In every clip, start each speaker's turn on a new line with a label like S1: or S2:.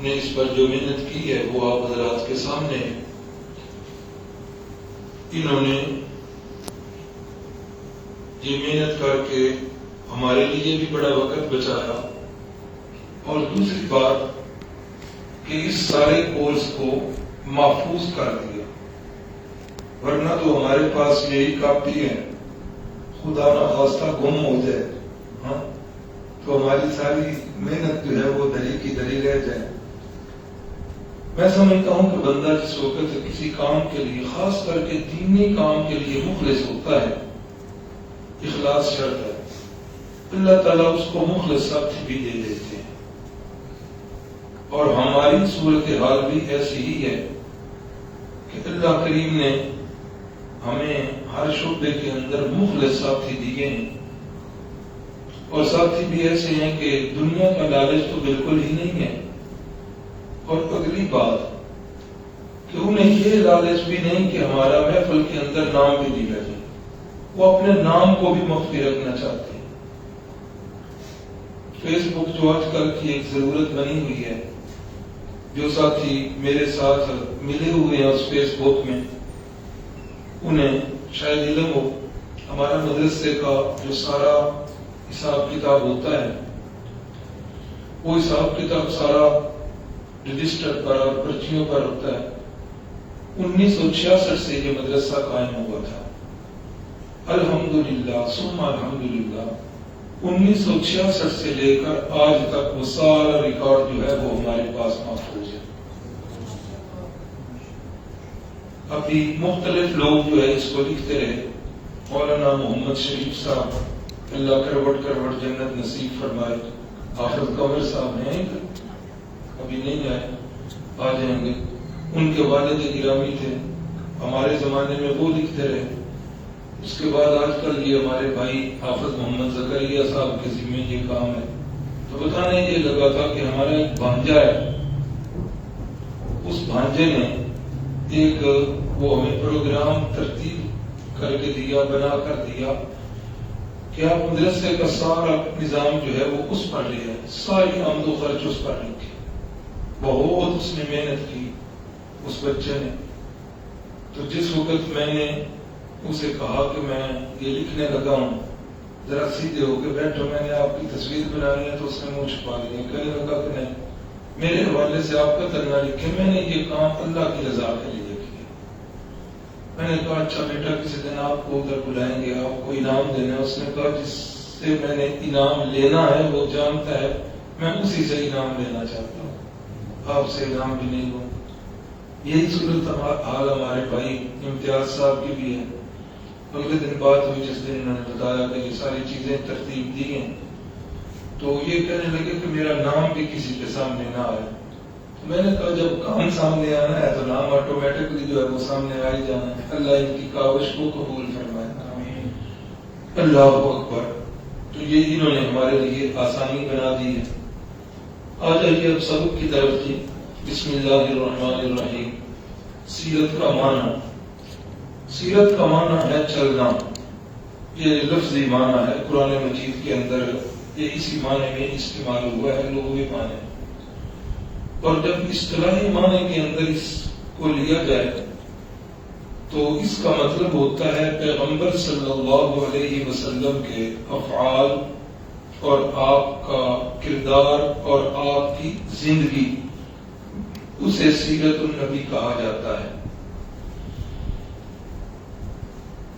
S1: نے اس پر جو محنت کی ہے وہ آپ حضرات کے سامنے ہے۔ انہوں نے یہ محنت کر کے ہمارے لیے بھی بڑا وقت بچایا، اور دوسری بات کہ اس سارے کورس کو محفوظ کر دیا، ورنہ تو ہمارے پاس یہی کاپی ہے، خدا نہ خواستہ گم ہو جائے تو ہماری ساری محنت جو ہے وہ دری کی دری رہ جائے۔ میں سمجھتا ہوں کہ بندہ جس وقت کسی کام کے لیے، خاص کر کے دینی کام کے لیے مخلص ہوتا ہے، اخلاص شرط ہے، اللہ تعالیٰ اس کو مخلص ساتھی بھی دے دیتے ہیں۔ اور ہماری صورتحال بھی ایسی ہی ہے کہ اللہ کریم نے ہمیں ہر شعبے کے اندر مخلص ساتھی دیے ہیں، اور ساتھی بھی ایسے ہیں کہ دنیا کا لالچ تو بالکل ہی نہیں ہے، اور اگلی بات کہ انہیں یہ لالچ بھی نہیں کہ ہمارا محفل کے اندر نام بھی لیا جائے، وہ اپنے نام کو بھی مخفی رکھنا چاہتے ہیں۔ فیس بک جو آج کل کی ایک ضرورت بنی ہوئی ہے، جو ساتھی میرے ساتھ ملے ہوئے ہیں اس فیس بک میں، انہیں شاید علم ہو ہمارا مدرسے کا جو سارا حساب کتاب ہوتا ہے، وہ حساب کتاب سارا رجسٹر پر اور پرچیوں پر ہوتا ہے۔ 1966 سے یہ مدرسہ قائم ہوا تھا، الحمدللہ ثم الحمدللہ۔ 1966 سے لے کر آج تک وہ سارا ریکارڈ جو ہے وہ ہمارے پاس محفوظ ہے۔ ابھی مختلف لوگ جو ہے اس کو لکھتے رہے، مولانا محمد شریف صاحب اللہ کروڑ کروڑ جنت نصیب فرمائے، حافظ قمر صاحب ہیں ابھی نہیں آئے، آ جائیں گے، ان کے والد گرامی تھے، ہمارے زمانے میں وہ لکھتے رہے۔ اس کے بعد آج کل یہ ہمارے بھائی حافظ محمد زکریا صاحب کے ذمہ یہ کام ہے، تو بتانے یہ لگا تھا کہ ہمارا ایک بھانجا ہے، اس بھانجے نے ایک وہ ہمیں پروگرام ترتیب کر کے دیا، بنا کر دیا کہ آپ مدرسے کا سارا نظام جو ہے وہ اس پر لیا، ساری آمد و خرچ اس پر رکھے۔ بہت اس نے محنت کی اس بچے نے۔ تو جس وقت میں نے اسے کہا کہ میں یہ لکھنے لگا ہوں، ذرا سیدھے ہو کے بیٹھو، میں نے آپ کی تصویر بنانی ہے، تو اس نے منہ چھپا لیا، کہنے لگا کہ نہیں، میرے حوالے سے آپ قطر نہ لکھے، میں نے یہ کام اللہ کی رضا کے لیے کیا۔ میں نے کہا اچھا بیٹا کسی دن آپ کو ادھر بلائیں گے، آپ کو انعام دینا ہے۔ اس نے کہا جس سے میں نے انعام لینا ہے وہ جانتا ہے، میں اسی سے انعام لینا چاہتا ہوں، آپ سے انعام بھی نہیں لوں۔ یہی صورت حال ہمارے بھائی امتیاز صاحب کی بھی ہے۔ اگلے دن بات ہوئی جس دن انہوں نے بتایا کہ یہ ساری چیزیں ترتیب دی ہیں، تو یہ کہنے لگے کہ میرا نام بھی کسی کے سامنے نہ آئے۔ میں نے کہا جب کام سامنے آنا ہے تو نام آٹومیٹکلی جو ہے وہ سامنے آ ہی جانا ہے۔ اللہ ان کی کاوش کو قبول فرمائے، اللہ اکبر۔ تو یہ انہوں نے ہمارے لیے آسانی بنا دی ہے۔ آ جائیے اب سبق کی طرف جی۔ بسم اللہ الرحمن الرحیم۔ سیرت کا معنی، سیرت کا معنی ہے چلنا، یہ لفظی معنی ہے، قرآن مجید کے اندر یہ اسی معنی میں استعمال ہوا ہے، لغوی معنی۔ اور جب اصطلاحی معنی کے اندر اس کو لیا جائے تو اس کا مطلب ہوتا ہے پیغمبر صلی اللہ علیہ وسلم کے افعال اور آپ کا کردار اور آپ کی زندگی، اسے سیرت النبی کہا جاتا ہے۔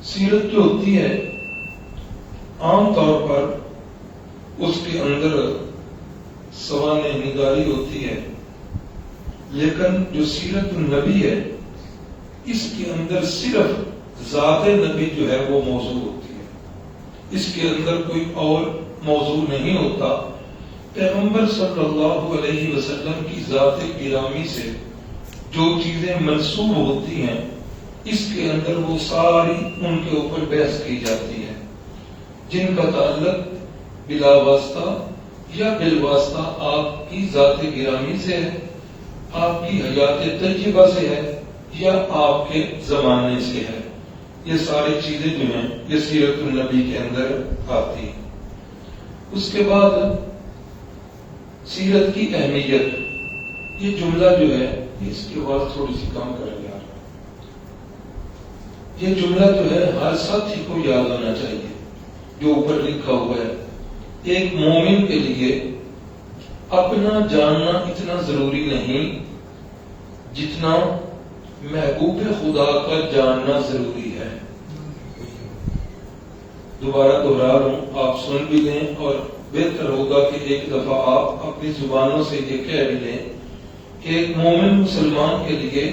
S1: سیرت جو ہوتی ہے عام طور پر اس کے اندر سوانح نگاری ہوتی ہے، لیکن جو سیرت النبی ہے اس کے اندر صرف ذات نبی جو ہے وہ موضوع ہوتی ہے، اس کے اندر کوئی اور موضوع نہیں ہوتا۔ پیغمبر صلی اللہ علیہ وسلم کی ذات گرامی سے جو چیزیں منسوب ہوتی ہیں اس کے اندر وہ ساری ان کے اوپر بحث کی جاتی ہے، جن کا تعلق بلا واسطہ یا بالواسطہ آپ کی ذات گرامی سے ہے، آپ کی حیات طیبہ سے ہے، یا آپ کے زمانے سے ہے۔ یہ ساری چیزیں جو ہیں یہ سیرت النبی کے اندر آتی ہیں۔ اس کے بعد سیرت کی اہمیت، یہ جملہ جو ہے اس کے بعد تھوڑی سی کام کر لیا. یہ جملہ جو ہے ہر ساتھی کو یاد ہونا چاہیے جو اوپر لکھا ہوا ہے. ایک مومن کے لیے اپنا جاننا اتنا ضروری نہیں جتنا محبوب خدا کا جاننا ضروری ہے. دوبارہ دوہرا رہا ہوں, آپ سن بھی لیں اور بہتر ہوگا کہ ایک دفعہ آپ اپنی زبانوں سے یہ کہہ بھی لیں کہ ایک مومن مسلمان کے لیے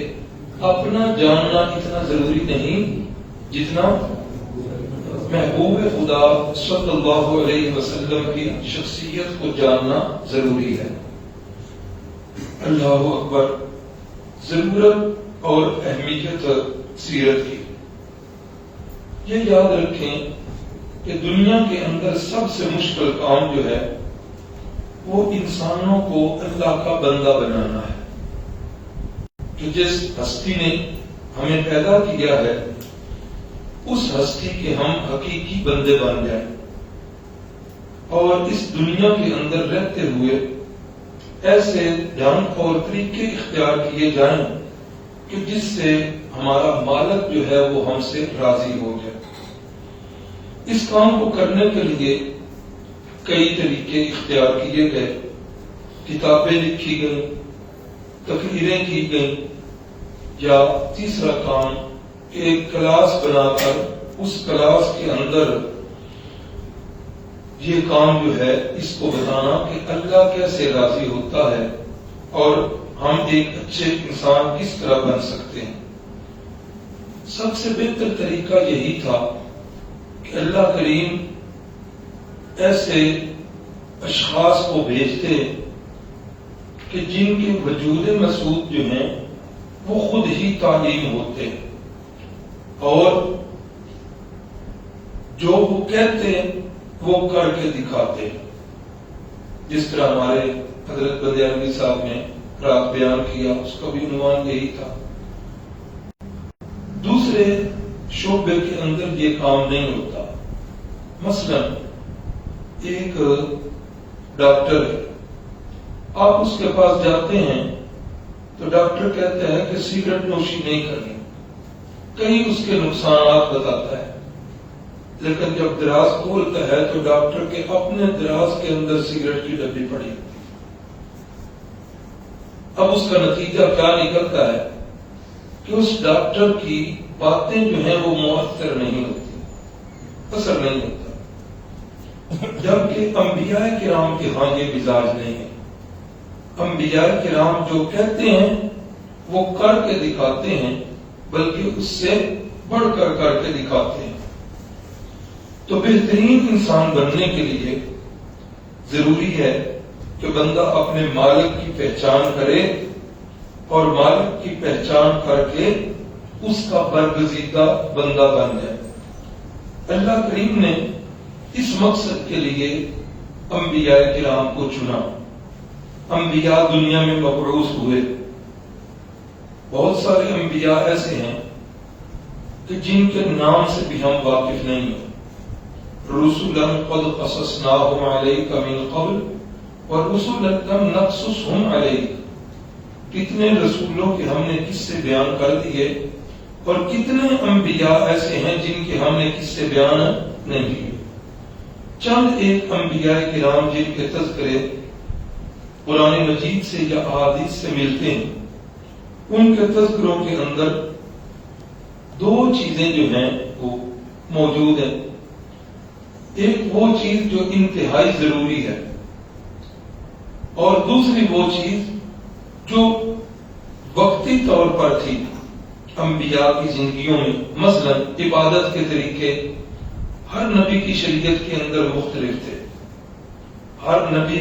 S1: اپنا جاننا اتنا ضروری نہیں جتنا محبوب خدا صلی اللہ علیہ وسلم کی شخصیت کو جاننا ضروری ہے. اللہ اکبر. ضرورت اور اہمیت سیرت کی. یہ یاد رکھیں کہ دنیا کے اندر سب سے مشکل کام جو ہے وہ انسانوں کو اللہ کا بندہ بنانا ہے. کہ جس ہستی نے ہمیں پیدا کیا ہے اس ہستی کے ہم حقیقی بندے بن جائیں اور اس دنیا کے اندر رہتے ہوئے ایسے ڈھنگ اور طریقے اختیار کیے جائیں کہ جس سے ہمارا مالک جو ہے وہ ہم سے راضی ہو جائے. اس کام کو کرنے کے لیے کئی طریقے اختیار کیے گئے. کتابیں لکھی گئیں, تقریریں کی گئیں, یا تیسرا کام ایک کلاس بنا کر اس کلاس کے اندر یہ کام جو ہے اس کو بتانا کہ اللہ کیسے راضی ہوتا ہے اور ہم ایک اچھے انسان کس طرح بن سکتے ہیں. سب سے بہتر طریقہ یہی تھا کہ اللہ کریم ایسے اشخاص کو بھیجتے کہ جن کے وجود مسعود جو ہیں وہ خود ہی تعلیم ہوتے اور جو وہ کہتے وہ کر کے دکھاتے. جس طرح ہمارے حضرت بدیانوی صاحب نے رات بیان کیا, اس کا بھی عنوان یہی تھا. دوسرے شعبے کے اندر یہ کام نہیں ہوتا. مثلا ایک ڈاکٹر ہے, آپ اس کے پاس جاتے ہیں تو ڈاکٹر کہتا ہے کہ سگریٹ نوشی نہیں کرنی, کئی اس کے نقصانات بتاتا ہے, لیکن جب دراز کھولتا ہے تو ڈاکٹر کے اپنے دراز کے اندر سگریٹ کی ڈبی پڑی. اب اس کا نتیجہ کیا نکلتا ہے کہ اس ڈاکٹر کی باتیں جو ہیں وہ مؤثر نہیں ہوتی, اثر نہیں ہوتا. جبکہ انبیاء کرام کے ہاں یہ مزاج نہیں ہے. انبیاء کرام جو کہتے ہیں وہ کر کے دکھاتے ہیں, بلکہ اس سے بڑھ کر کے دکھاتے ہیں. تو بہترین انسان بننے کے لیے ضروری ہے کہ بندہ اپنے مالک کی پہچان کرے اور مالک کی پہچان کر کے اس کا برگزیدہ بندہ بن جائے. اللہ کریم نے اس مقصد کے لیے انبیاء کرام کو چنا. انبیاء دنیا میں مبعوث ہوئے. بہت سارے انبیاء ایسے ہیں کہ جن کے نام سے بھی ہم واقف نہیں ہیں. رسولا قد قصصناهم عليك من قبل ورسولا لم نقصصهم عليك. کتنے رسولوں کے ہم نے قصے بیان کر دیے اور کتنے انبیاء ایسے ہیں جن کے ہم نے قصے بیان نہیں کیے. چند ایک انبیاء کرام جن کے تذکرے قرآن مجید سے یا احادیث سے ملتے ہیں, ان کے تذکروں کے اندر دو چیزیں جو ہیں وہ موجود ہیں. ایک وہ چیز جو انتہائی ضروری ہے اور دوسری وہ چیز جو وقتی طور پر تھی انبیاء کی زندگیوں میں. مثلا عبادت کے طریقے ہر نبی کی شریعت کے اندر مختلف تھے. ہر نبی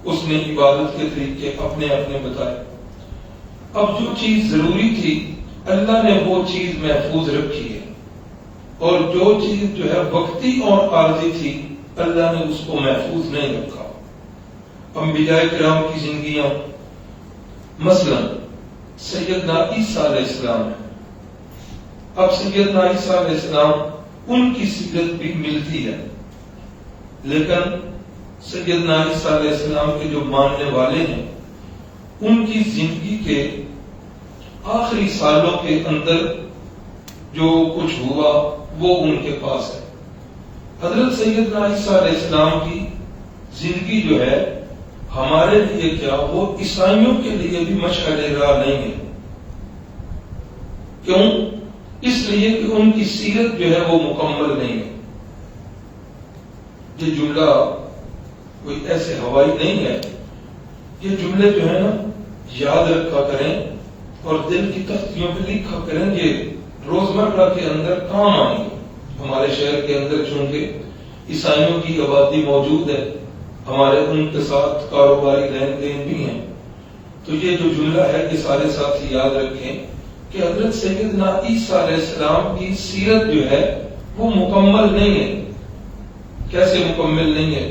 S1: اس نے عبادت کے طریقے اپنے اپنے بتائے. اب جو چیز ضروری تھی اللہ نے وہ چیز محفوظ رکھی ہے, اور جو چیز جو ہے وقتی اور عارضی تھی اللہ نے اس کو محفوظ نہیں رکھا. انبیاء کرام کی زندگیاں مثلا سیدنا عیسیٰ علیہ السلام ہے. اب سیدنا عیسیٰ علیہ السلام ان کی سیرت بھی ملتی ہے, لیکن سیدنا عیسیٰ علیہ السلام کے جو ماننے والے ہیں ان کی زندگی کے آخری سالوں کے اندر جو کچھ ہوا وہ ان کے پاس ہے۔ حضرت سیدنا عیسیٰ علیہ السلام کی زندگی جو ہے ہمارے لیے کیا، وہ عیسائیوں کے لیے بھی مشعل راہ نہیں ہے۔ کیوں؟ اس لیے کہ ان کی سیرت جو ہے وہ مکمل نہیں ہے۔ یہ جملہ کوئی ایسے ہوائی نہیں ہے، یہ جملے جو ہے نا یاد رکھا کریں اور دل کی تختیوں پہ لکھا کریں، یہ روزمرہ کے اندر کام آئیں گے۔ ہمارے شہر کے اندر چونکہ عیسائیوں کی آبادی موجود ہے، ہمارے ان کے ساتھ کاروباری لین دین بھی ہیں، تو یہ جو جملہ ہے کہ سارے ساتھی یاد رکھیں کہ حضرت سیدنا عیسیٰ علیہ السلام کی سیرت جو ہے وہ مکمل نہیں ہے۔ کیسے مکمل نہیں ہے؟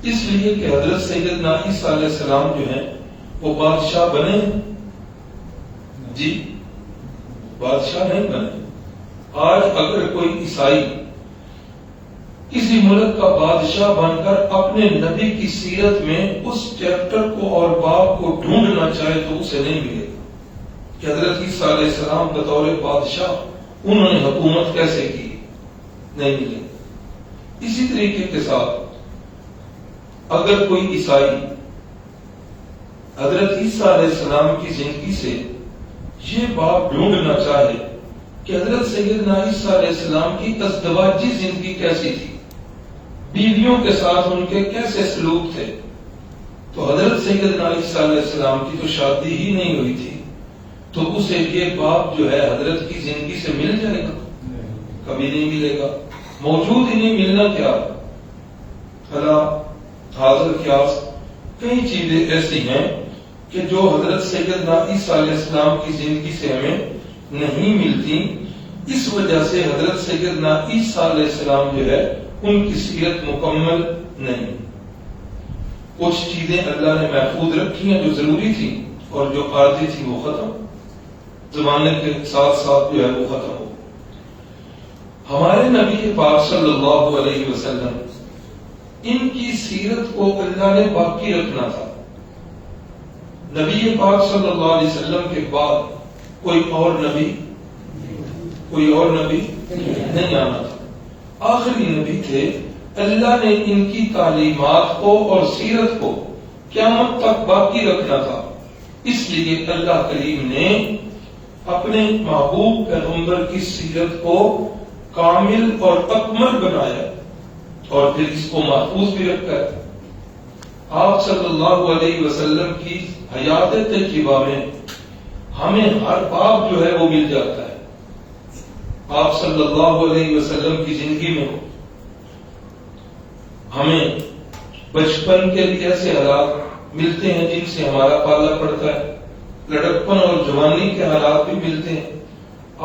S1: اس لیے کہ حضرت سیدنا عیسیٰ علیہ السلام جو ہیں وہ بادشاہ بنے، جی بادشاہ نہیں بنے۔ آج اگر کوئی عیسائی کسی ملک کا بادشاہ بن کر اپنے نبی کی سیرت میں اس چیپٹر کو اور باب کو ڈھونڈنا چاہے تو اسے نہیں ملے کہ حضرت عیسیٰ علیہ السلام بطور بادشاہ انہوں نے حکومت کیسے کی، نہیں ملے۔ اسی طریقے کے ساتھ اگر کوئی عیسائی حضرت عیسیٰ علیہ السلام کی زندگی سے یہ باب ڈھونڈنا چاہے کہ حضرت سیدنا عیسیٰ علیہ السلام کی ازدواجی زندگی کیسی تھی، بیویوں کے ساتھ ان کے کیسے سلوک تھے، تو حضرت سیدنا عیسیٰ علیہ السلام کی تو شادی ہی نہیں ہوئی تھی، تو اسے یہ باب جو ہے حضرت کی زندگی سے مل جائے گا؟ کبھی نہیں ملے گا، موجود ہی نہیں۔ ملنا کیا، حاضر قیاس کئی چیزیں ایسی ہیں کہ جو حضرت سیدنا عیسیٰ علیہ السلام کی زندگی سے ہمیں نہیں ملتی۔ اس وجہ سے حضرت سیدنا عیسیٰ علیہ السلام جو ہے ان کی سیرت مکمل نہیں۔ کچھ چیزیں اللہ نے محفوظ رکھی ہیں جو ضروری تھی، اور جو عارضی تھی وہ ختم، زمانے کے ساتھ ساتھ جو ہے وہ ختم ہو۔ ہمارے نبی پاک صلی اللہ علیہ وسلم ان کی سیرت کو اللہ نے باقی رکھنا تھا۔ نبی پاک صلی اللہ علیہ وسلم کے بعد کوئی اور نبی نہیں آنا تھا، آخری نبی تھے۔ اللہ نے ان کی تعلیمات کو اور سیرت کو قیامت تک باقی رکھنا تھا، اس لیے اللہ کریم نے اپنے محبوب پیغمبر کی سیرت کو کامل اور اکمل بنایا اور پھر اس کو محفوظ بھی رکھا ہے۔ آپ صلی اللہ علیہ وسلم کی حیات طیبہ میں ہمیں ہر باب جو ہے وہ مل جاتا ہے۔ آپ صلی اللہ علیہ وسلم کی زندگی میں ہمیں بچپن کے بھی ایسے حالات ملتے ہیں جن سے ہمارا پالا پڑتا ہے، لڑکپن اور جوانی کے حالات بھی ملتے ہیں۔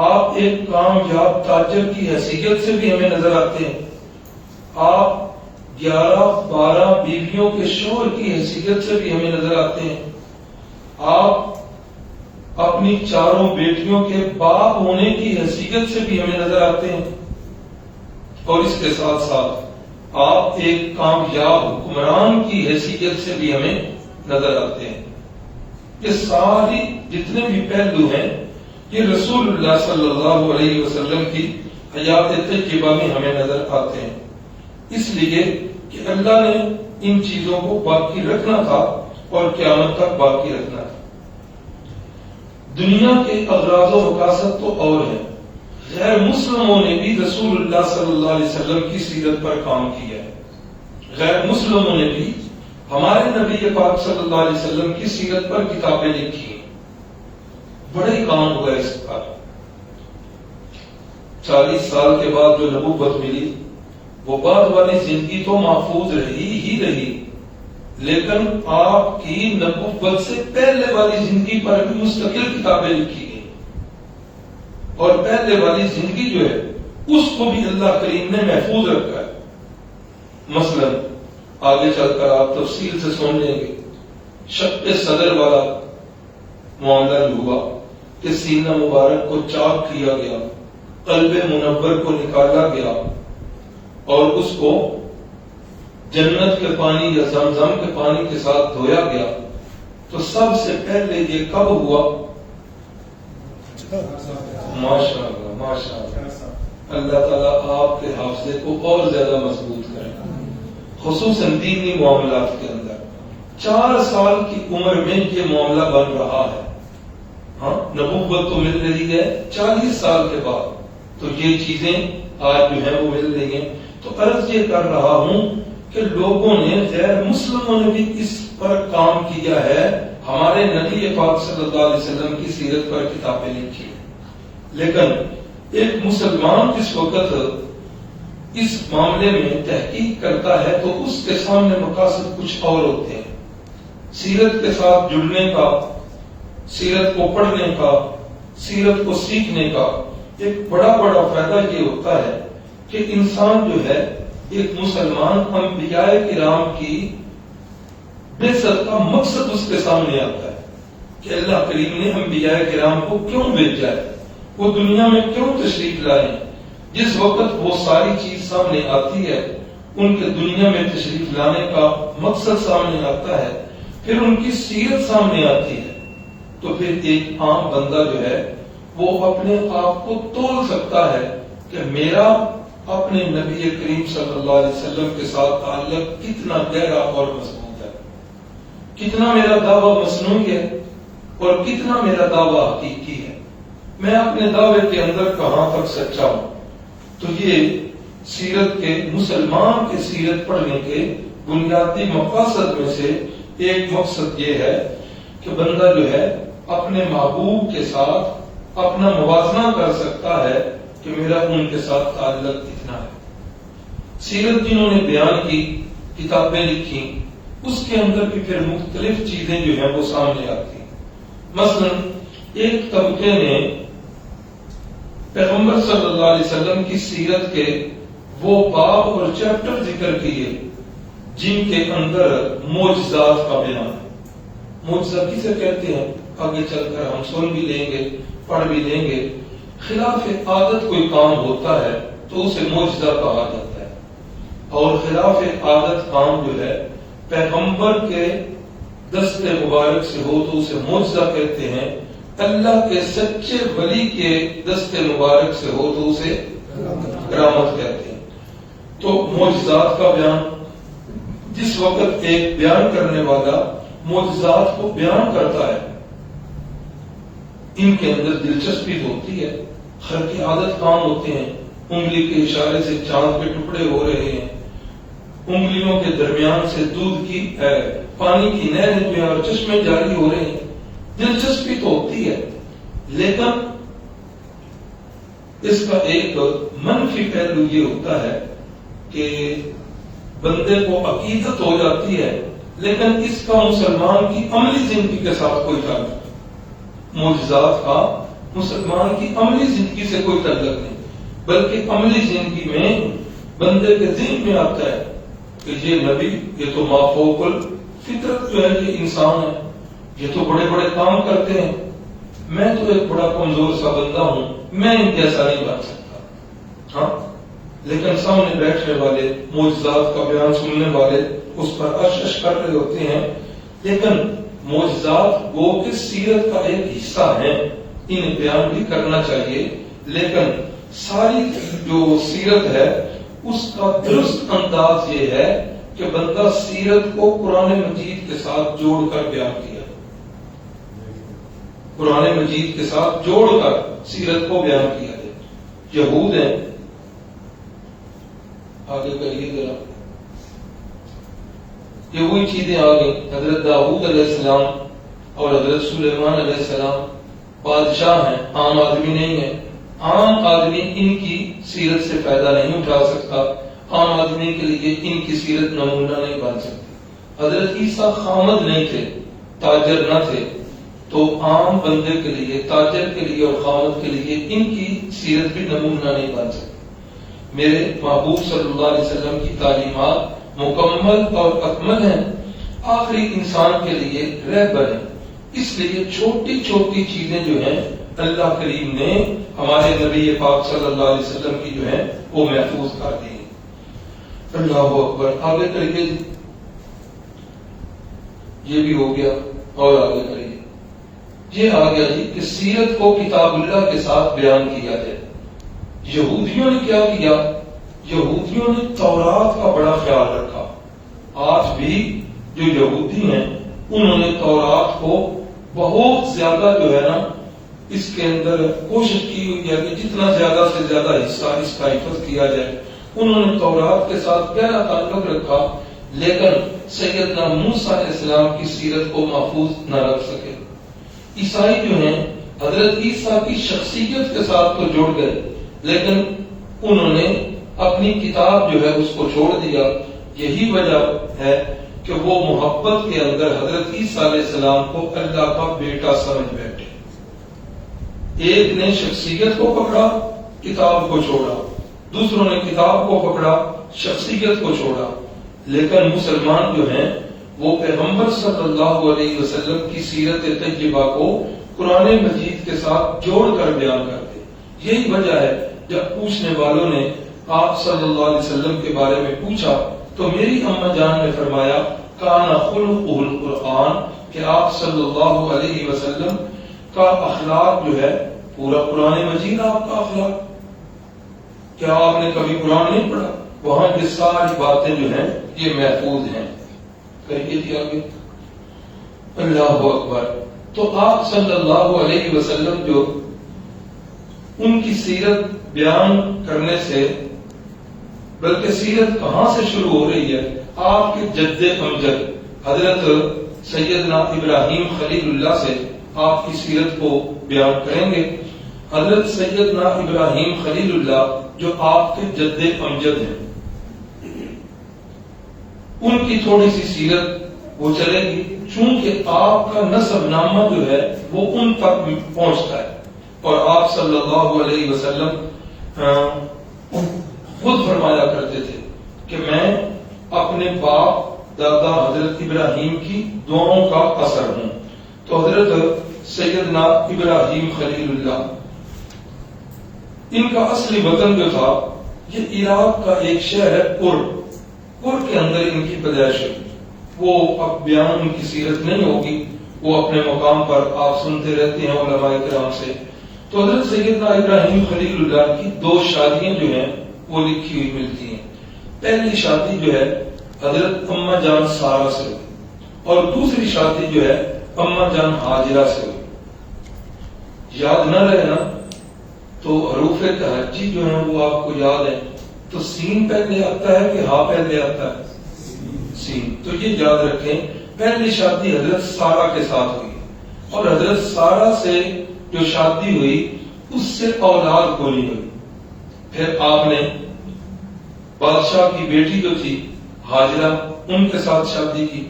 S1: آپ ایک کامیاب تاجر کی حیثیت سے بھی ہمیں نظر آتے ہیں، آپ 11-12 بیویوں کے شوہر کی حیثیت سے بھی ہمیں نظر آتے ہیں، آپ اپنی 4 بیٹیوں کے باپ ہونے کی حیثیت سے بھی ہمیں نظر آتے ہیں، اور اس کے ساتھ ساتھ آپ ایک کامیاب حکمران کی حیثیت سے بھی ہمیں نظر آتے ہیں۔ یہ ساری جتنے بھی پہلو ہیں یہ رسول اللہ صلی اللہ علیہ وسلم کی حیات طیبہ میں ہمیں نظر آتے ہیں، اس لیے کہ اللہ نے ان چیزوں کو باقی رکھنا تھا اور قیامت تک باقی رکھنا تھا۔ دنیا کے اغراض و مقاصد تو اور ہیں، غیر مسلموں نے بھی رسول اللہ صلی اللہ علیہ وسلم کی سیرت پر کام کیا ہے۔ غیر مسلموں نے بھی ہمارے نبی پاک صلی اللہ علیہ وسلم کی سیرت پر کتابیں لکھی ہیں، بڑے کام ہوا اس پر۔ 40 سال کے بعد جو نبوت ملی وہ بعد والی زندگی تو محفوظ رہی، لیکن آپ کی نبوت سے پہلے والی زندگی پر بھی مستقل کتابیں لکھی گئی، اور پہلے والی زندگی جو ہے اس کو بھی اللہ کریم نے محفوظ رکھا ہے۔ مثلا آگے چل کر آپ تفصیل سے سن لیں گے، شق صدر والا معاملہ ہوا کہ سینہ مبارک کو چاک کیا گیا، قلب منور کو نکالا گیا اور اس کو جنت کے پانی یا زمزم کے پانی کے ساتھ دھویا گیا تو سب سے پہلے یہ کب ہوا؟ ماشاء اللہ ماشاء اللہ، اللہ تعالیٰ آپ کے حافظے کو اور زیادہ مضبوط کرے، خصوصاً دینی معاملات کے اندر۔ 4 سال کی عمر میں یہ معاملہ بن رہا ہے، ہاں نبوت تو مل رہی ہے 40 سال کے بعد، تو یہ چیزیں آج جو ہیں وہ مل رہی ہیں۔ تو عرض یہ کر رہا ہوں کہ لوگوں نے، غیر مسلموں نے بھی اس پر کام کیا ہے، ہمارے نبی پاک صلی اللہ علیہ وسلم کی سیرت پر کتابیں لکھی، لیکن ایک مسلمان جس وقت اس معاملے میں تحقیق کرتا ہے تو اس کے سامنے مقاصد کچھ اور ہوتے ہیں۔ سیرت کے ساتھ جڑنے کا، سیرت کو پڑھنے کا، سیرت کو سیکھنے کا ایک بڑا فائدہ یہ ہوتا ہے کہ انسان جو ہے، ایک مسلمان انبیاء کرام کی بعثت کا مقصد اس کے سامنے آتا ہے کہ اللہ کریم نے انبیاء کرام کو کیوں بھیجا ہے، وہ دنیا میں کیوں تشریف لائے۔ جس وقت وہ ساری چیز سامنے آتی ہے، ان کے دنیا میں تشریف لانے کا مقصد سامنے آتا ہے، پھر ان کی سیرت سامنے آتی ہے، تو پھر ایک عام بندہ جو ہے وہ اپنے آپ کو تول سکتا ہے کہ میرا اپنے نبی کریم صلی اللہ علیہ وسلم کے ساتھ تعلق کتنا گہرا اور مضبوط ہے، کتنا میرا دعویٰ مصنوعی ہے اور کتنا میرا دعویٰ حقیقی ہے، میں اپنے دعوے کے اندر کہاں تک سچا ہوں۔ تو یہ سیرت کے، مسلمان کے سیرت پڑھنے کے بنیادی مقاصد میں سے ایک مقصد یہ ہے کہ بندہ جو ہے اپنے محبوب کے ساتھ اپنا موازنہ کر سکتا ہے کہ میرا ان کے ساتھ تعلق کتنا ہے۔ سیرت جنہوں نے بیان کی، کتابیں لکھی، اس کے اندر بھی پھر مختلف چیزیں جو ہیں وہ سامنے آتی ہیں۔ مثلا ایک طبقے نے پیغمبر صلی اللہ علیہ وسلم کی سیرت کے وہ باب اور چیپٹر ذکر کیے جن کے اندر معجزات کا بیان ہے۔ معجزہ کسے کہتے ہیں آگے چل کر ہم سن بھی لیں گے، پڑھ بھی لیں گے۔ خلاف عادت کوئی کام ہوتا ہے تو اسے معجزہ کہا جاتا ہے، اور خلاف عادت کام جو ہے پیغمبر کے دست مبارک سے ہو تو اسے معجزہ کہتے ہیں، اللہ کے سچے ولی کے دست مبارک سے ہو تو اسے کرامت کہتے ہیں۔ تو معجزات کا بیان، جس وقت ایک بیان کرنے والا معجزات کو بیان کرتا ہے، ان کے اندر دلچسپی ہوتی ہے، خرق عادت کام ہوتے ہیں، انگلی کے اشارے سے چاند کے ٹکڑے ہو رہے ہیں، انگلیوں کے درمیان سے دودھ کی پانی کی نہریں جو ہیں اور چشمے جاری ہو رہے ہیں، دلچسپی تو ہوتی ہے، لیکن اس کا ایک منفی پہلو یہ ہوتا ہے کہ بندے کو عقیدت ہو جاتی ہے، لیکن اس کا مسلمان کی عملی زندگی کے ساتھ کوئی تعلق نہیں۔ معجزات کا مسلمان کی عملی زندگی سے کوئی تعلق نہیں، بلکہ عملی زندگی میں بندے کے ذہن میں آتا ہے کہ یہ نبی، یہ تو مافوق الفطرت جو ہے، یہ انسان ہے، یہ تو بڑے بڑے کام کرتے ہیں، میں تو ایک بڑا کمزور سا بندہ ہوں، میں ان جیسا نہیں بن سکتا۔ ہاں، لیکن سامنے بیٹھنے والے، معجزات کا بیان سننے والے اس پر اشش کر رہے ہوتے ہیں، لیکن معجزات وہ کہ سیرت کا ایک حصہ ہے، انہیں بیان بھی کرنا چاہیے، لیکن ساری جو سیرت ہے اس کا درست انداز یہ ہے کہ بندہ سیرت کو قرآن مجید کے ساتھ جوڑ کر بیان کیا، قرآن مجید کے ساتھ جوڑ کر سیرت کو بیان کیا ہے۔ یہود ہیں، آگے کریے ذرا، یہ وہی چیزیں آ گئی۔ حضرت داؤد علیہ السلام اور حضرت سلیمان علیہ السلام بادشاہ ہیں، عام آدمی نہیں ہے۔ عام آدمی ان کی سیرت سے فائدہ نہیں اٹھا سکتا، عام آدمی کے لیے ان کی سیرت نمونہ نہیں بن سکتی۔ حضرت عیسیٰ خامد نہیں تھے، تاجر نہ تھے، تو عام بندے کے لیے، تاجر کے لیے اور خامد کے لیے ان کی سیرت بھی نمونہ نہیں بن سکتی۔ میرے محبوب صلی اللہ علیہ وسلم کی تعلیمات مکمل اور اکمل ہیں، آخری انسان کے لیے رہبر ہیں، اس لیے چھوٹی چھوٹی چیزیں جو ہیں اللہ کریم نے ہمارے نبی پاک صلی اللہ علیہ وسلم کی جو ہے وہ محفوظ کر دی۔ اللہ اکبر، آگے کریے، یہ بھی ہو گیا۔ اور آگے کریے، یہ آ گیا جی کہ سیرت کو کتاب اللہ کے ساتھ بیان کیا جائے۔ یہودیوں نے کیا کیا؟ یہودیوں نے تورات کا بڑا خیال رکھا۔ آج بھی جو یہودی ہیں انہوں نے تورات کو بہت زیادہ جو ہے نا اس کے اندر کوشش کی ہوئی ہے کہ جتنا زیادہ سے زیادہ حصہ اس کا حفظ کیا جائے۔ انہوں نے تورات کے ساتھ گہرا تعلق رکھا، لیکن سیدنا موسیٰ علیہ السلام کی سیرت کو محفوظ نہ رکھ سکے۔ عیسائی جو ہیں حضرت عیسیٰ کی شخصیت کے ساتھ تو جڑ گئے، لیکن انہوں نے اپنی کتاب جو ہے اس کو چھوڑ دیا۔ یہی وجہ ہے کہ وہ محبت کے اندر حضرت عیسیٰ علیہ السلام کو اللہ کا بیٹا سمجھ بیٹھے۔ ایک نے شخصیت کو پکڑا، کتاب کو چھوڑا، دوسروں نے کتاب کو پکڑا، شخصیت کو چھوڑا۔ لیکن مسلمان جو ہیں وہ پیغمبر صلی اللہ علیہ وسلم کی سیرت طیبہ کو قرآن مجید کے ساتھ جوڑ کر بیان کرتے۔ یہی وجہ ہے جب پوچھنے والوں نے آپ صلی اللہ علیہ وسلم کے بارے میں پوچھا تو میری اماں جان نے فرمایا کان خلقہ القرآن، کہ آپ صلی اللہ علیہ وسلم کا اخلاق جو ہے پورا قرآن مجید آپ کا اخلاق۔ کیا آپ نے کبھی قرآن نہیں پڑھا؟ وہاں یہ ساری باتیں جو ہیں یہ محفوظ ہیں۔ کہیے جی آگے، اللہ اکبر۔ تو آپ صلی اللہ علیہ وسلم جو ان کی سیرت بیان کرنے سے، بلکہ سیرت کہاں سے شروع ہو رہی ہے؟ آپ کے جد امجد حضرت سیدنا ابراہیم خلیل اللہ سے آپ کی سیرت کو بیان کریں گے۔ حضرت سیدنا ابراہیم خلیل اللہ جو آپ کے جد امجد ہیں، ان کی تھوڑی سی سیرت وہ چلے گی، چونکہ آپ کا نسب نامہ جو ہے وہ ان تک بھی پہنچتا ہے۔ اور آپ صلی اللہ علیہ وسلم خود فرمایا کرتے تھے کہ میں اپنے باپ دادا حضرت ابراہیم کی دعاؤں کا اثر ہوں۔ تو حضرت سیدنا ابراہیم خلیل اللہ، ان کا اصلی وطن جو تھا یہ عراق کا ایک شہر ہے قر کے اندر ان کی پیدائش ہوئی۔ وہ اب بیان ان کی سیرت نہیں ہوگی، وہ اپنے مقام پر آپ سنتے رہتے ہیں علماء کرام سے۔ تو حضرت سیدنا ابراہیم خلیل اللہ کی 2 شادیاں جو ہیں وہ لکھی ہوئی ملتی ہیں۔ پہلی شادی جو ہے حضرت اماں جان سارہ سے ہوئی، اور دوسری شادی جو ہے اماں جان ہاجرہ سے ہوئی۔ یاد نہ رہے نا تو حروف تہجی جو ہیں وہ آپ کو یاد ہے، تو سین پہلے آتا ہے کہ ہا پہلے آتا ہے؟ سین۔ تو یہ یاد رکھیں، پہلی شادی حضرت سارہ کے ساتھ ہوئی، اور حضرت سارہ سے جو شادی ہوئی اس سے اولاد کو نہیں ہوئی۔ پھر آپ نے بادشاہ کی بیٹی جو تھی ہاجرہ، ان کے ساتھ شادی کی۔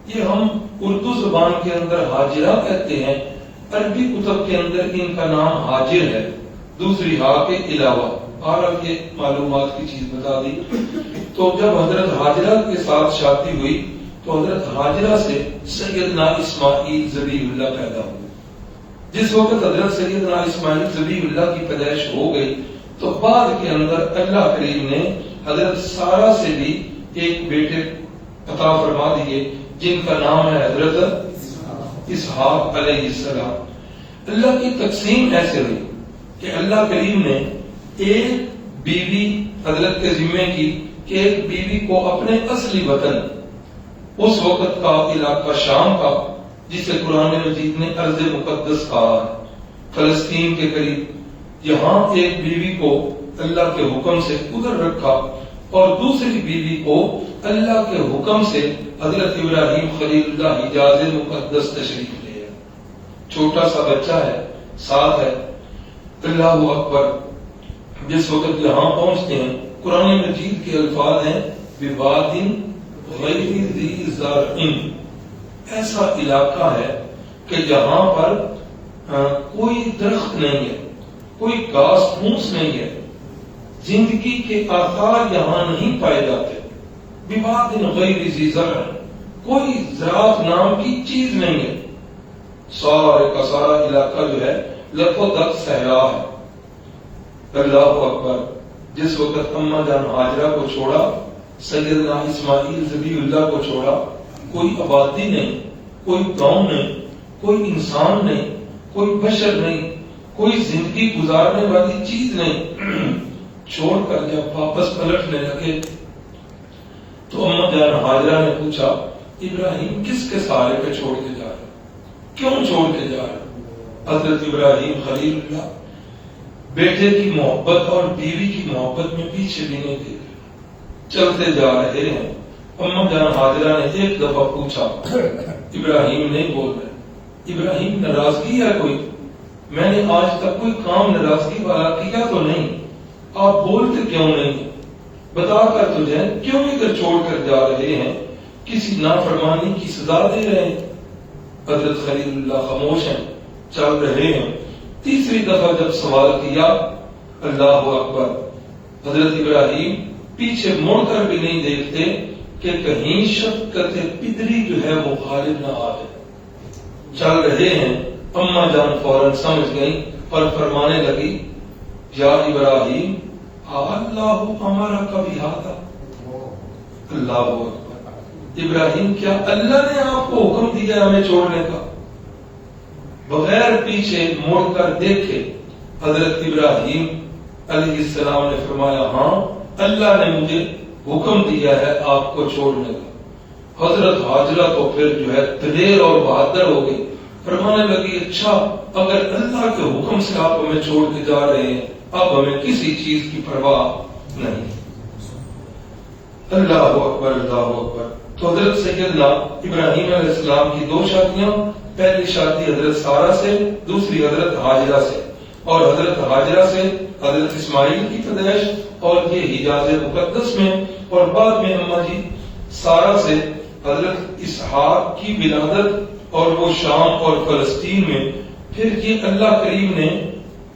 S1: یہ ہم اردو زبان کے اندر ہاجرہ کہتے ہیں، عربی کتب کے اندر ان کا نام ہاجر ہے، دوسری ہا کے علاوہ۔ اور اب یہ معلومات کی چیز بتا دی۔ تو جب حضرت ہاجرہ کے ساتھ شادی ہوئی تو حضرت ہاجرہ سے سیدنا اسماعیل ذبیح اللہ پیدا ہوئے۔ جس وقت حضرت سیدنا اسماعیل ذبیح اللہ کی پیدائش ہو گئی تو بعد کے اندر اللہ کریم نے حضرت سارہ سے بھی ایک بیٹے عطا فرما دیے جن کا نام ہے حضرت اسحاق علیہ السلام۔ اللہ کی تقسیم ایسے ہوئی کہ اللہ کریم نے ایک بیوی حضرت کے ذمے کی کہ ایک بیوی کو اپنے اصلی وطن، اس وقت کا علاقہ شام کا جسے قرآن مجید نے ارض مقدس کہا ہے، فلسطین کے قریب، یہاں ایک بیوی کو اللہ کے حکم سے ادھر رکھا، اور دوسری بیوی کو اللہ کے حکم سے حضرت ابراہیم خلیل اللہ حجاز مقدس تشریف لے آئے۔ چھوٹا سا بچہ ہے، ساتھ ہے۔ اللہ اکبر۔ جس وقت یہاں پہنچتے ہیں قرآن مجید کے الفاظ ہیں بِوَادٍ غَيْرِ ذِي زَرْعٍ، ایسا علاقہ ہے کہ جہاں پر کوئی درخت نہیں ہے، کوئی گھاس پھوس نہیں ہے، زندگی کے آثار یہاں نہیں پائے جاتے۔ بِوَادٍ غَيْرِ ذِي زَرْعٍ، کوئی زراعت نام کی چیز نہیں ہے۔ سارے کا سارا علاقہ جو ہے لفظ صحرا ہے۔ اللہ اکبر۔ جس وقت اماں جان ہاجرہ کو چھوڑا، سیدنا اسماعیل ذبیح اللہ کو چھوڑا، کوئی آبادی نہیں، کوئی قوم نہیں، کوئی انسان نہیں، کوئی بشر نہیں، کوئی زندگی گزارنے والی چیز نہیں چھوڑ کر جب واپس پلٹنے لگے تو اماں جان ہاجرہ نے پوچھا ابراہیم کس کے سہارے پہ چھوڑ کے جا رہے، کیوں چھوڑ کے جا رہے؟ حضرت ابراہیم خلیل اللہ بیٹے کی محبت اور بیوی کی محبت میں پیچھے بھی نہیں دیتے، چلتے جا رہے ہیں۔ اماں جان ہاجرہ نے ایک دفعہ پوچھا، ابراہیم نہیں بول رہے، ابراہیم ناراضگی ہے کوئی؟ میں نے آج تک کوئی کام ناراضگی والا کیا تو نہیں، آپ بولتے کیوں نہیں؟ بتا کر تو جائیں کیوں ادھر چھوڑ کر جا رہے ہیں، کسی نافرمانی کی سزا دے رہے ہیں؟ حضرت خلیل اللہ خاموش ہیں، چل رہے ہیں۔ تیسری دفعہ جب سوال کیا، اللہ اکبر، حضرت ابراہیم پیچھے مڑ کر بھی نہیں دیکھتے کہ کہیں شفقت پدری جو ہے وہ غالب نہ آ جائے۔ چل رہے ہیں، اماں جان فوراً سمجھ گئی اور فرمانے لگی، یا ابراہیم اللہ ہمارا کبھی ہاتھا، اللہ اکبر، ابراہیم کیا اللہ نے آپ کو حکم دیا ہمیں چھوڑنے کا؟ بغیر پیچھے مڑ کر دیکھے حضرت ابراہیم علیہ السلام نے فرمایا، ہاں اللہ نے مجھے حکم دیا ہے آپ کو چھوڑنے کا۔ حضرت ہاجرہ تو پھر جو ہے دلیر اور بہادر ہو گئی، فرمانے لگی، اچھا اگر اللہ کے حکم سے آپ ہمیں چھوڑ کے جا رہے ہیں، اب ہمیں کسی چیز کی پرواہ نہیں۔ اللہ اکبر، اللہ اکبر۔ تو حضرت سیدنا ابراہیم علیہ السلام کی دو شادیاں، پہلی شادی حضرت سارہ سے، دوسری حضرت ہاجرہ سے، اور حضرت ہاجرہ سے حضرت اسماعیل کی پیدائش، اور یہ حجاز مقدس میں، اور بعد میں اماں جی سارہ سے حضرت اسحاق کی ولادت، اور وہ شام اور فلسطین میں۔ پھر یہ اللہ کریم نے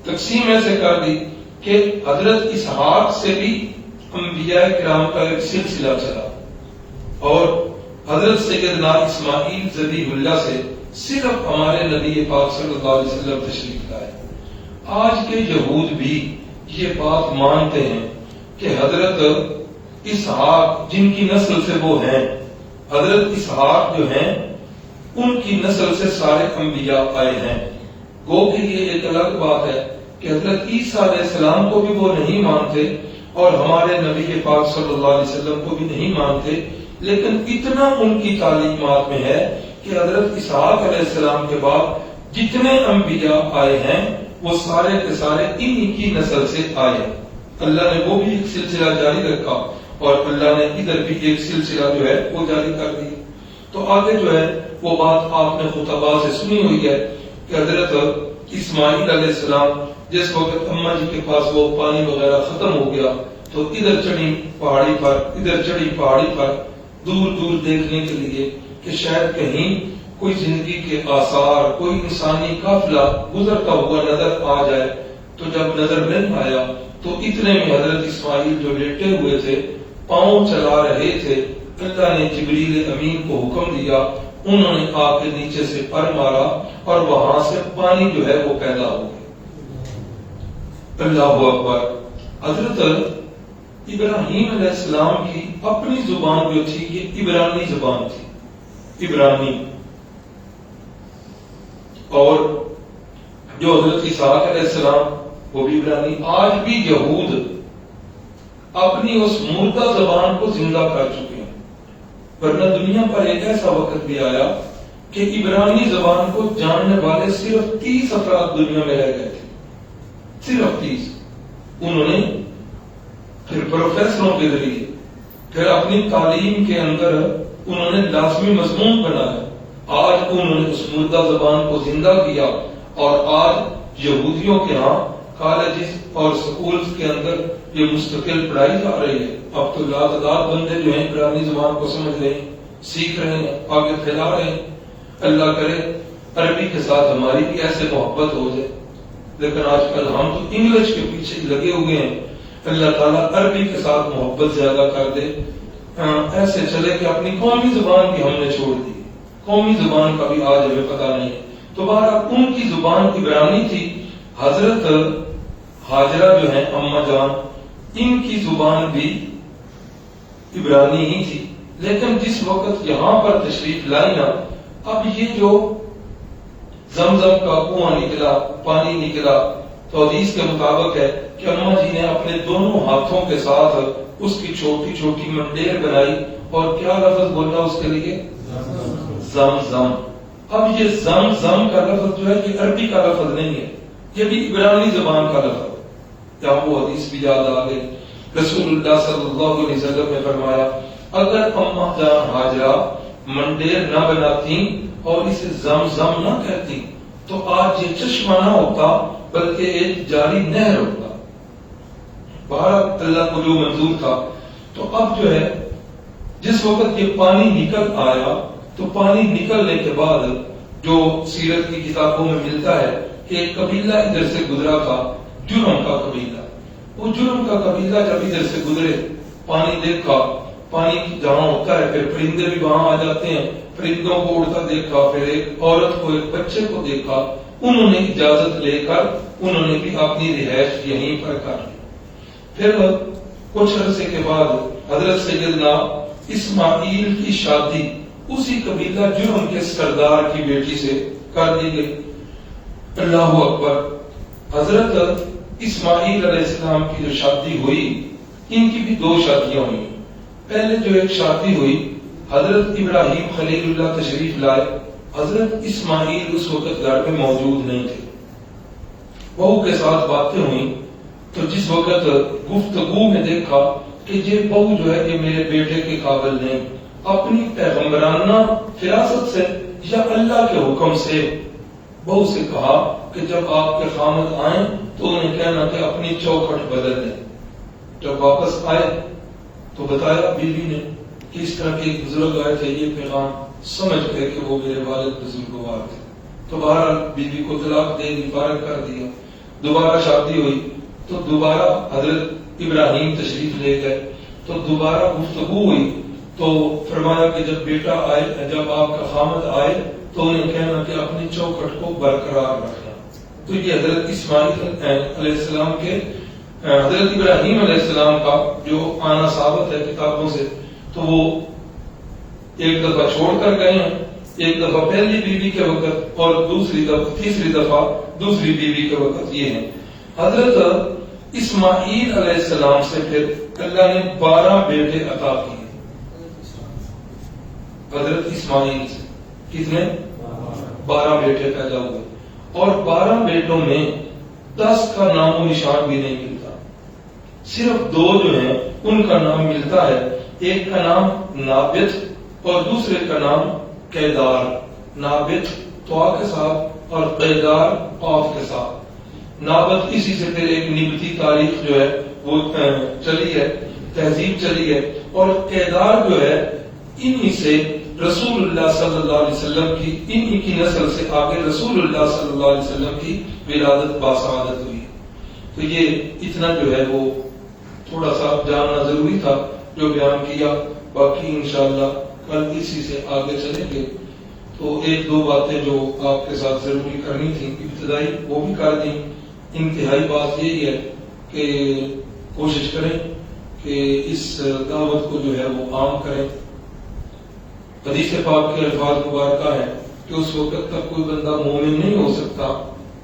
S1: تقسیم ایسے کر دی کہ حضرت اسحاق سے بھی انبیاء کرام کا ایک سلسلہ چلا، اور حضرت سیدنا اسماعیل ذبیح اللہ سے صرف ہمارے نبی پاک صلی اللہ علیہ وسلم تشریف لائے۔ آج کے یہود بھی یہ بات مانتے ہیں کہ حضرت اسحاق جن کی نسل سے وہ ہیں، حضرت اسحاق جو ہیں ان کی نسل سے سارے انبیاء آئے ہیں۔ گو کہ یہ ایک الگ بات ہے کہ حضرت عیسیٰ علیہ السلام کو بھی وہ نہیں مانتے اور ہمارے نبی پاک صلی اللہ علیہ وسلم کو بھی نہیں مانتے، لیکن اتنا ان کی تعلیمات میں ہے کہ حضرت اسحاق علیہ السلام کے بعد جتنے انبیاء آئے ہیں وہ سارے کے سارے انہی کی نسل سے آئے۔ اللہ نے وہ بھی ایک سلسلہ جاری رکھا اور اللہ نے ادھر بھی ایک سلسلہ جو ہے وہ جاری کر دی۔ تو آگے جو ہے وہ بات آپ نے خطبہ سے سنی ہوئی ہے کہ حضرت اسماعیل علیہ السلام جس وقت اماں جی کے پاس وہ پانی وغیرہ ختم ہو گیا تو ادھر چڑھی پہاڑی پر، ادھر چڑھی پہاڑی پر، دور دور دیکھنے کے لیے کہ شاید کہیں کوئی زندگی کے آثار، کوئی انسانی قافلہ گزرتا ہوا نظر آ جائے۔ تو جب نظر نہیں آیا تو اتنے میں حضرت اسماعیل جو لیٹے ہوئے تھے، پاؤں چلا رہے تھے، اللہ نے جبریل امین کو حکم دیا، انہوں نے آ کے نیچے سے پر مارا اور وہاں سے پانی جو ہے وہ پیدا ہو گیا۔ اللہ اکبر۔ حضرت ابراہیم علیہ السلام کی اپنی زبان جو تھی یہ عبرانی زبان تھی، عبرانی، اور جو حضرت اسحاق علیہ السلام وہ بھی عبرانی۔ آج بھی یہود اپنی اس مردہ زبان کو زندہ کر چکے ہیں، ورنہ دنیا پر ایک ایسا وقت بھی آیا کہ عبرانی زبان کو جاننے والے صرف 30 افراد دنیا میں رہ گئے تھے، صرف 30۔ انہوں نے پھر پروفیسروں کے ذریعے پھر اپنی تعلیم کے اندر انہوں نے لازمی مضمون بنایا، آج انہوں نے اس مردہ زبان کو زندہ کیا، اور آج یہودیوں کے ہاں کالجز اور سکولز کے اندر یہ مستقل پڑھائی جا رہی ہے۔ اب تو لاتعداد بندے جو ہیں عبرانی زبان کو سمجھ رہے ہیں، سیکھ رہے ہیں، آگے پھیلا رہے ہیں۔ اللہ کرے عربی کے ساتھ ہماری بھی ایسے محبت ہو جائے، لیکن آج کل ہم تو انگلش کے پیچھے لگے ہوئے ہیں۔ اللہ تعالیٰ عربی کے ساتھ محبت زیادہ کر دے، ایسے چلے کہ اپنی قومی زبان بھی ہم نے چھوڑ دی، قومی زبان کا بھی آج ہمیں پتہ نہیں۔ تو بہرحال ان کی زبان عبرانی تھی۔ حضرت ہاجرہ جو ہیں اماں جان، ان کی زبان بھی عبرانی ہی تھی، لیکن جس وقت یہاں پر تشریف لائیں اب یہ جو زمزم کا کنواں نکلا، پانی نکلا، تو حدیث کے مطابق ہے کہ اماں جی نے اپنے دونوں ہاتھوں کے ساتھ اس کی چھوٹی چھوٹی منڈیر بنائی اور کیا لفظ بولا اس کے لیے؟ زمزم۔ اب یہ زمزم کا لفظ جو ہے یہ عربی کا لفظ نہیں ہے، یہ بھی عبرانی زبان کا لفظ ہے۔ کیا وہ حدیث بھی یاد آ گئی؟ رسول اللہ صلی اللہ علیہ وسلم نے فرمایا اگر اماں جان ہاجرہ منڈیر نہ بناتی اور اسے زمزم نہ کہتی تو آج یہ چشمہ نہ ہوتا بلکہ ایک جاری نہر ہوتا۔ بہرحال اللہ کو جو منظور تھا۔ تو اب جو ہے جس وقت یہ پانی نکل آیا تو پانی نکلنے کے بعد جو سیرت کی کتابوں میں ملتا ہے کہ ایک قبیلہ ادھر سے گزرا تھا، جرم کا قبیلہ۔ وہ جرم کا قبیلہ جب ادھر سے گزرے، پانی دیکھا، پانی جہاں ہوتا ہے پھر پرندے بھی وہاں آ جاتے ہیں، پرندوں کو اڑتا دیکھا، پھر ایک عورت کو، ایک بچے کو دیکھا، انہوں نے اجازت لے کر انہوں نے بھی اپنی رہائش یہیں پر کر لی۔ پھر کچھ عرصے کے بعد حضرت سیدنا اسماعیل کی شادی اسی قبیلہ جرم کے سردار کی بیٹی سے کر دی گئی۔ اللہ اکبر۔ حضرت اسماعیل علیہ السلام کی جو شادی ہوئی، ان کی بھی دو شادیاں ہوئی۔ پہلے جو ایک شادی ہوئی، حضرت ابراہیم خلیل اللہ تشریف لائے، حضرت اسماعیل اس وقت گھر میں موجود نہیں تھے۔ بہو کے ساتھ باتیں ہوئی تو جس وقت گفتگو میں دیکھا کہ یہ بہو جو ہے یہ میرے بیٹے کے قابل نہیں، اپنی پیغمبرانہ فراست سے یا اللہ کے حکم سے بہو سے کہا کہ جب آپ کے خامد آئیں تو انہیں کہنا کہ اپنی چوکھٹ بدل دیں۔ جب واپس آئے تو بتایا بیوی نے کہ اس طرح کے بزرگ آئے تھے، یہ پیغام سمجھ گئے کہ وہ میرے والد بزرگوار تھے۔ تو بہرحال بیوی کو طلاق دے دی، فارغ کر دیا۔ دوبارہ شادی ہوئی تو دوبارہ حضرت ابراہیم تشریف لے گئے تو دوبارہ گفتگو ہوئی تو فرمایا کہ جب بیٹا آئے، جب آپ کا خامد آئے تو انہیں کہنا کہ اپنی چوکھٹ کو برقرار رکھنا۔ تو یہ حضرت اسماعیل علیہ السلام کے، حضرت ابراہیم علیہ السلام کا جو آنا ثابت ہے کتابوں سے، تو وہ ایک دفعہ چھوڑ کر گئے ہیں، ایک دفعہ پہلی بیوی کے وقت اور تیسری دفعہ دوسری بیوی کے وقت یہ ہے۔ حضرت اسماعیل علیہ السلام سے پھر اللہ نے 12 بیٹے عطا کیے۔ حضرت اسماعیل سے کتنے؟ 12 بیٹے پیدا ہوئے، اور 12 بیٹوں میں 10 کا نام و نشان بھی نہیں ملتا، صرف 2 جو ہیں ان کا نام ملتا ہے۔ ایک کا نام نابت اور دوسرے کا نام قیدار۔ نابت طاء کے ساتھ اور قیدار قاف کے ساتھ۔ نابت اسی سے پھر ایک نبتی تاریخ جو ہے وہ چلی ہے، تہذیب چلی ہے، اور قیدار جو ہے انہی سے رسول اللہ صلی اللہ علیہ وسلم کی، انہی کی نسل سے آگے رسول اللہ صلی اللہ علیہ وسلم کی ولادت باسعادت ہوئی۔ تو یہ اتنا جو ہے وہ تھوڑا سا جاننا ضروری تھا جو بیان کیا، باقی انشاءاللہ کل اسی سے آگے چلیں گے۔ تو ایک دو باتیں جو آپ کے ساتھ ضروری کرنی تھی ابتدائی وہ بھی کر دیں۔ انتہائی بات یہی ہے کہ کوشش کریں کہ اس دعوت کو جو ہے وہ عام کریں۔ حدیث پاک کے الفاظ مبارکہ ہیں کہ اس وقت تک کوئی بندہ مومن نہیں ہو سکتا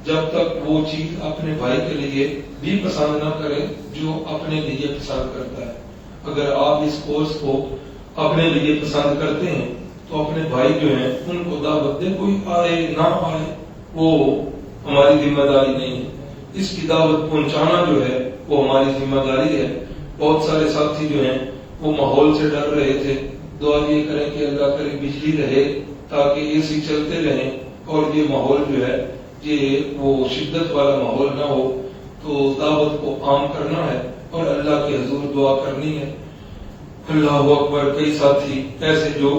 S1: جب تک وہ چیز اپنے بھائی کے لیے بھی پسند نہ کرے جو اپنے لیے پسند کرتا ہے۔ اگر آپ اس کورس کو اپنے لیے پسند کرتے ہیں تو اپنے بھائی جو ہیں ان کو دعوت دیں، کوئی آئے نہ آئے وہ ہماری ذمہ داری نہیں ہے، اس کی دعوت پہنچانا جو ہے وہ ہماری ذمہ داری ہے۔ بہت سارے ساتھی جو ہیں وہ ماحول سے ڈر رہے تھے، دعا یہ کریں کہ اللہ کرے بجلی رہے تاکہ اے سی چلتے رہیں اور یہ ماحول جو ہے یہ وہ شدت والا ماحول نہ ہو۔ تو دعوت کو عام کرنا ہے اور اللہ کے حضور دعا کرنی ہے۔ اللہ اکبر۔ کئی ساتھی ایسے جو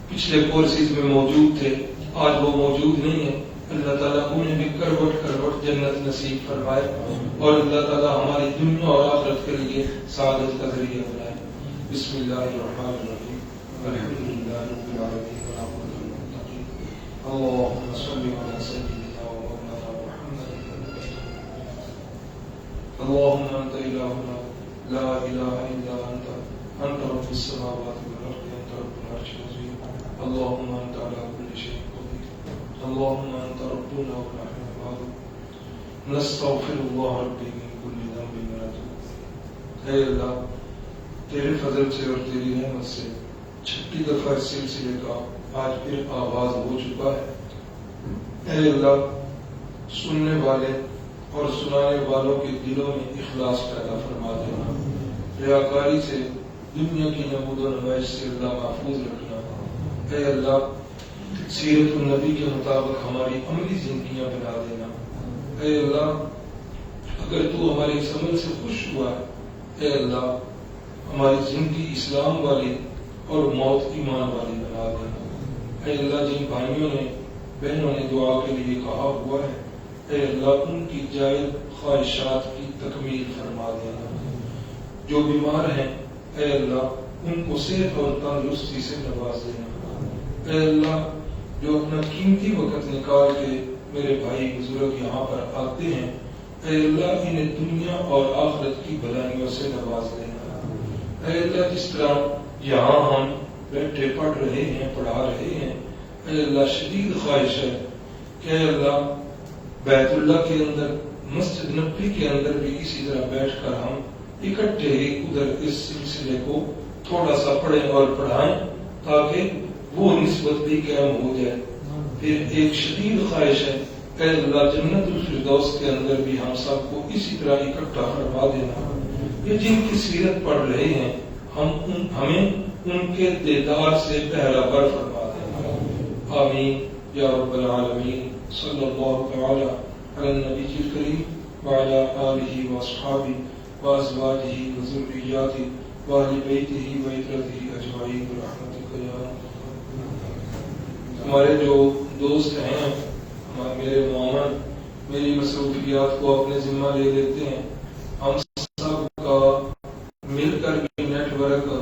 S1: پچھلے کورسز میں موجود تھے آج وہ موجود نہیں ہے، اللہ تعالیٰ انہیں بھی کروٹ کروٹ جنت نصیب فرمائے اور اللہ تعالیٰ ہماری دنیا اور آخرت کے لیے سعادت کا ذریعہ بنائے۔ بسم اللہ الرحمن الرحیم، الحمدللہ رب العالمین والعاقبۃ للمتقین، اللهم صل علی سیدنا و مولانا محمد، اللهم انت الہنا لا الہ الا انت رب السماوات والارض، انت رب العرش العظیم، اللهم انت على كل شيء أنت ربنا ونحن عبادك نستغفر الله ربي من كل ذنب ونتوب. اے اللہ تیرے فضل سے اور تیری رحمت سے 6 دفعہ اس سلسلے کا آج پھر آغاز ہو چکا ہے. اے اللہ سننے والے اور سنانے والوں کے دلوں میں اخلاص پیدا فرما دینا. ریاکاری سے دنیا کی نمود و نمائش سے اللہ محفوظ رکھنا. اے اللہ سیرت النبی کے مطابق ہماری عملی زندگیاں بنا دینا. اے اللہ اگر تو ہمارے اس عمل سے خوش ہوا ہے، اے اللہ ہماری زندگی اسلام والی اور موت ایمان والی بنا دینا. اے اللہ جن بھائیوں نے بہنوں نے دعا کے لیے کہا ہوا ہے، اے اللہ ان کی جائز خواہشات کی تکمیل فرما دینا. جو بیمار ہیں اے اللہ ان کو صحت اور تندرستی سے نواز دینا. اے اللہ جو اپنا قیمتی وقت نکال کے میرے بھائی بزرگ یہاں پر آتے ہیں، اے اللہ انہیں دنیا اور آخرت کی بھلائیوں سے نواز دینا. اے اللہ جس طرح یہاں ہم بیٹھے پڑھ رہے ہیں، پڑھا رہے ہیں، اے اللہ شدید خواہش ہے کہ اے اللہ بیت اللہ کے اندر مسجد نبوی کے اندر بھی اسی طرح بیٹھ کر ہم اکٹھے ہی ادھر اس سلسلے کو تھوڑا سا پڑھیں اور پڑھائیں تاکہ وہ نسبت بھی قائم ہو جائے. پھر ایک شدید خواہش ہے اے اللہ جنت الفردوس کے اندر بھی ہم سب کو اسی طرح اکٹھا فرما دینا. یہ جن کی سیرت پڑھ رہے ہیں ہمیں ان کے دیدار سے پہرا بر فرما دینا. آمین یا رب العالمین. صلی اللہ تعالی علی النبی الکریم وعلی آلہ واصحابہ وازواجہ وذریاتہ واہل بیتہ وعترتہ اجمعین برحمتک یا ارحم. ہمارے جو دوست ہیں میرے معاون میری مصروفیات کو اپنے ذمہ لے لیتے ہیں. ہم سب کا مل کر بھی نیٹ ورک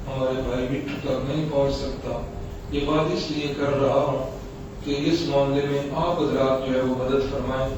S1: ہمارے بھائی بٹھو تک نہیں پہنچ سکتا. یہ بات اس لیے کر رہا ہوں کہ اس معاملے میں آپ حضرات جو ہے وہ مدد فرمائیں.